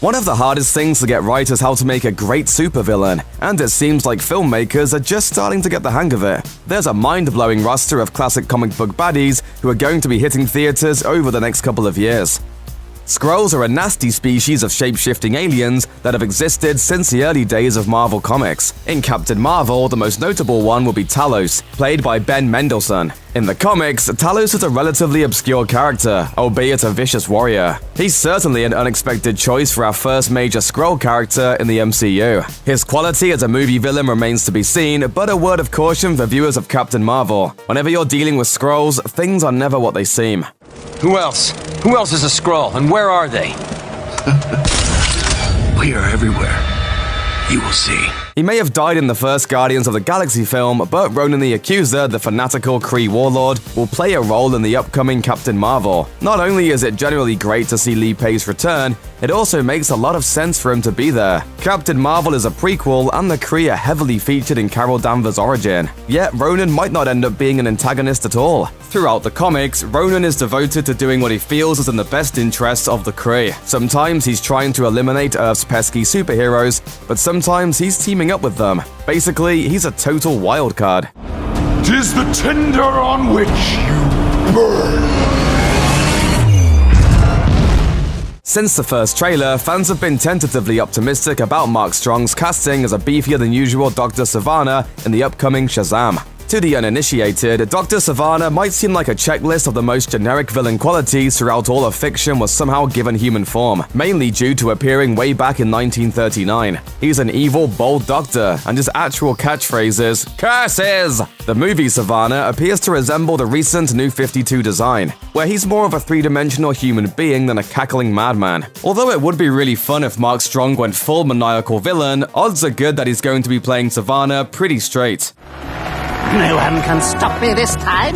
One of the hardest things to get right is how to make a great supervillain, and it seems like filmmakers are just starting to get the hang of it. There's a mind-blowing roster of classic comic book baddies who are going to be hitting theaters over the next couple of years. Skrulls are a nasty species of shape-shifting aliens that have existed since the early days of Marvel Comics. In Captain Marvel, the most notable one will be Talos, played by Ben Mendelsohn. In the comics, Talos is a relatively obscure character, albeit a vicious warrior. He's certainly an unexpected choice for our first major Skrull character in the MCU. His quality as a movie villain remains to be seen, but a word of caution for viewers of Captain Marvel. Whenever you're dealing with Skrulls, things are never what they seem. Who else? Who else is a Skrull, and where are they? We are everywhere. You will see. He may have died in the first Guardians of the Galaxy film, but Ronan the Accuser, the fanatical Kree warlord, will play a role in the upcoming Captain Marvel. Not only is it generally great to see Lee Pace return, it also makes a lot of sense for him to be there. Captain Marvel is a prequel, and the Kree are heavily featured in Carol Danvers' origin. Yet Ronan might not end up being an antagonist at all. Throughout the comics, Ronan is devoted to doing what he feels is in the best interests of the Kree. Sometimes he's trying to eliminate Earth's pesky superheroes, but sometimes he's teaming up with them. Basically, he's a total wild card. 'Tis the tinder on which you burn. Since the first trailer, fans have been tentatively optimistic about Mark Strong's casting as a beefier-than-usual Dr. Sivana in the upcoming Shazam. To the uninitiated, Dr. Sivana might seem like a checklist of the most generic villain qualities throughout all of fiction was somehow given human form, mainly due to appearing way back in 1939. He's an evil, bold doctor, and his actual catchphrase is, "Curses!" The movie Sivana appears to resemble the recent New 52 design, where he's more of a three-dimensional human being than a cackling madman. Although it would be really fun if Mark Strong went full maniacal villain, odds are good that he's going to be playing Sivana pretty straight. No one can stop me this time.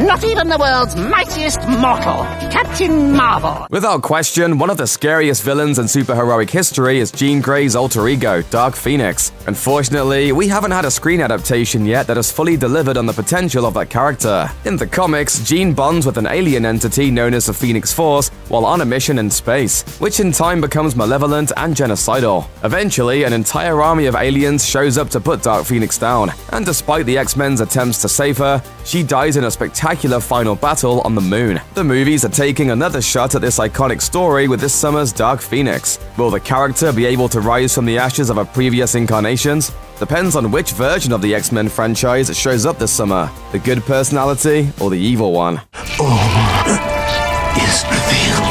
Not even the world's mightiest mortal, Captain Marvel. Without question, one of the scariest villains in superheroic history is Jean Grey's alter ego, Dark Phoenix. Unfortunately, we haven't had a screen adaptation yet that has fully delivered on the potential of that character. In the comics, Jean bonds with an alien entity known as the Phoenix Force while on a mission in space, which in time becomes malevolent and genocidal. Eventually, an entire army of aliens shows up to put Dark Phoenix down, and despite the X-Men's attempts to save her, she dies in a spectacular final battle on the moon. The movies are taking another shot at this iconic story with this summer's Dark Phoenix. Will the character be able to rise from the ashes of her previous incarnations? Depends on which version of the X-Men franchise shows up this summer, the good personality or the evil one. All is revealed.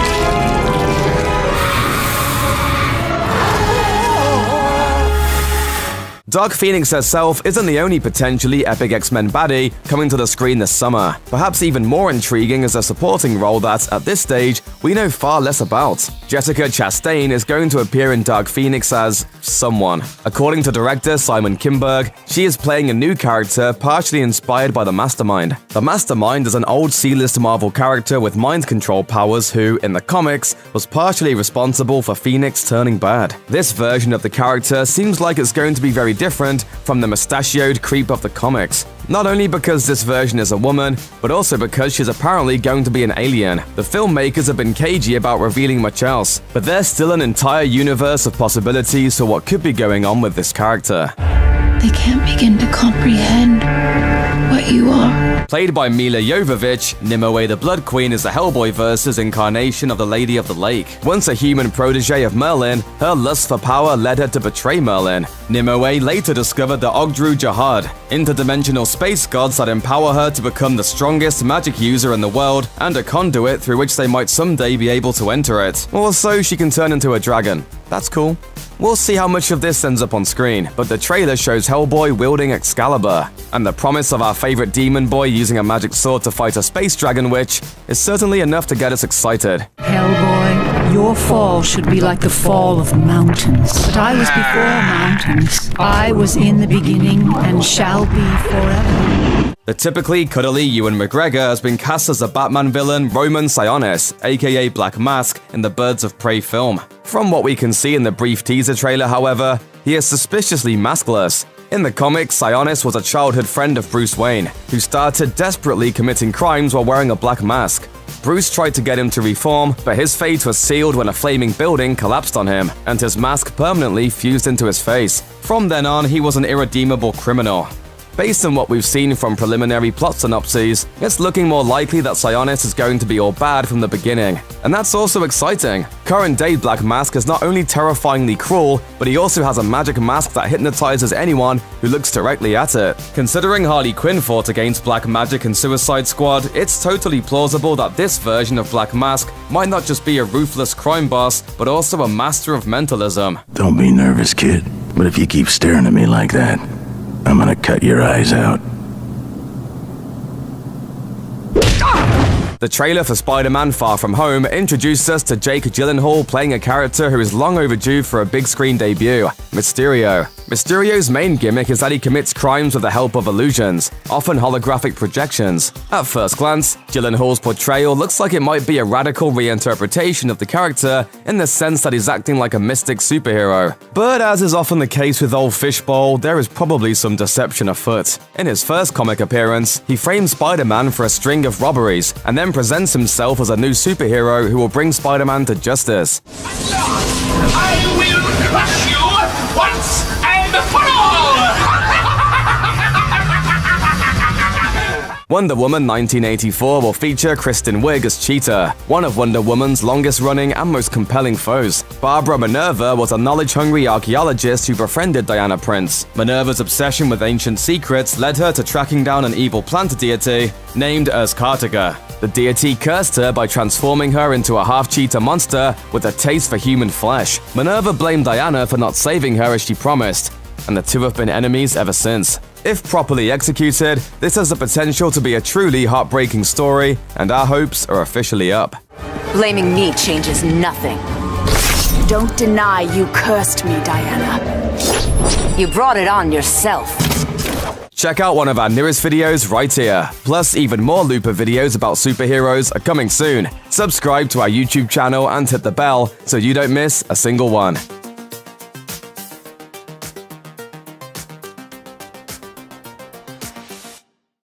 Dark Phoenix herself isn't the only potentially epic X-Men baddie coming to the screen this summer. Perhaps even more intriguing is a supporting role that, at this stage, we know far less about. Jessica Chastain is going to appear in Dark Phoenix as someone. According to director Simon Kinberg, she is playing a new character partially inspired by the Mastermind. The Mastermind is an old C-list Marvel character with mind control powers who, in the comics, was partially responsible for Phoenix turning bad. This version of the character seems like it's going to be very different from the mustachioed creep of the comics. Not only because this version is a woman, but also because she's apparently going to be an alien. The filmmakers have been cagey about revealing much else, but there's still an entire universe of possibilities for what could be going on with this character. They can't begin to comprehend what you are. Played by Mila Jovovich, Nimue the Blood Queen is the Hellboy-verse's incarnation of the Lady of the Lake. Once a human protege of Merlin, her lust for power led her to betray Merlin. Nimue later discovered the Ogdru Jahad, interdimensional space gods that empower her to become the strongest magic user in the world and a conduit through which they might someday be able to enter it. Or so she can turn into a dragon. That's cool. We'll see how much of this ends up on screen, but the trailer shows Hellboy wielding Excalibur, and the promise of our favorite demon boy using a magic sword to fight a space dragon witch is certainly enough to get us excited. Hellboy, your fall should be like the fall of mountains. But I was before mountains. I was in the beginning and shall be forever. The typically cuddly Ewan McGregor has been cast as the Batman villain Roman Sionis, aka Black Mask, in the Birds of Prey film. From what we can see in the brief teaser trailer, however, he is suspiciously maskless. In the comics, Sionis was a childhood friend of Bruce Wayne, who started desperately committing crimes while wearing a black mask. Bruce tried to get him to reform, but his fate was sealed when a flaming building collapsed on him, and his mask permanently fused into his face. From then on, he was an irredeemable criminal. Based on what we've seen from preliminary plot synopses, it's looking more likely that Sionis is going to be all bad from the beginning. And that's also exciting. Current-day Black Mask is not only terrifyingly cruel, but he also has a magic mask that hypnotizes anyone who looks directly at it. Considering Harley Quinn fought against Black Magic in Suicide Squad, it's totally plausible that this version of Black Mask might not just be a ruthless crime boss, but also a master of mentalism. Don't be nervous, kid. But if you keep staring at me like that, I'm gonna cut your eyes out. The trailer for Spider-Man Far From Home introduced us to Jake Gyllenhaal playing a character who is long overdue for a big screen debut, Mysterio. Mysterio's main gimmick is that he commits crimes with the help of illusions, often holographic projections. At first glance, Gyllenhaal's portrayal looks like it might be a radical reinterpretation of the character in the sense that he's acting like a mystic superhero. But as is often the case with old Fishbowl, there is probably some deception afoot. In his first comic appearance, he frames Spider-Man for a string of robberies, and then presents himself as a new superhero who will bring Spider-Man to justice. I will crush you once and for all! Wonder Woman 1984 will feature Kristen Wiig as Cheetah, one of Wonder Woman's longest-running and most compelling foes. Barbara Minerva was a knowledge-hungry archaeologist who befriended Diana Prince. Minerva's obsession with ancient secrets led her to tracking down an evil plant deity named Urskartaga. The deity cursed her by transforming her into a half-cheetah monster with a taste for human flesh. Minerva blamed Diana for not saving her as she promised, and the two have been enemies ever since. If properly executed, this has the potential to be a truly heartbreaking story, and our hopes are officially up. Blaming me changes nothing. Don't deny you cursed me, Diana. You brought it on yourself. Check out one of our newest videos right here. Plus, even more Looper videos about superheroes are coming soon. Subscribe to our YouTube channel and hit the bell so you don't miss a single one.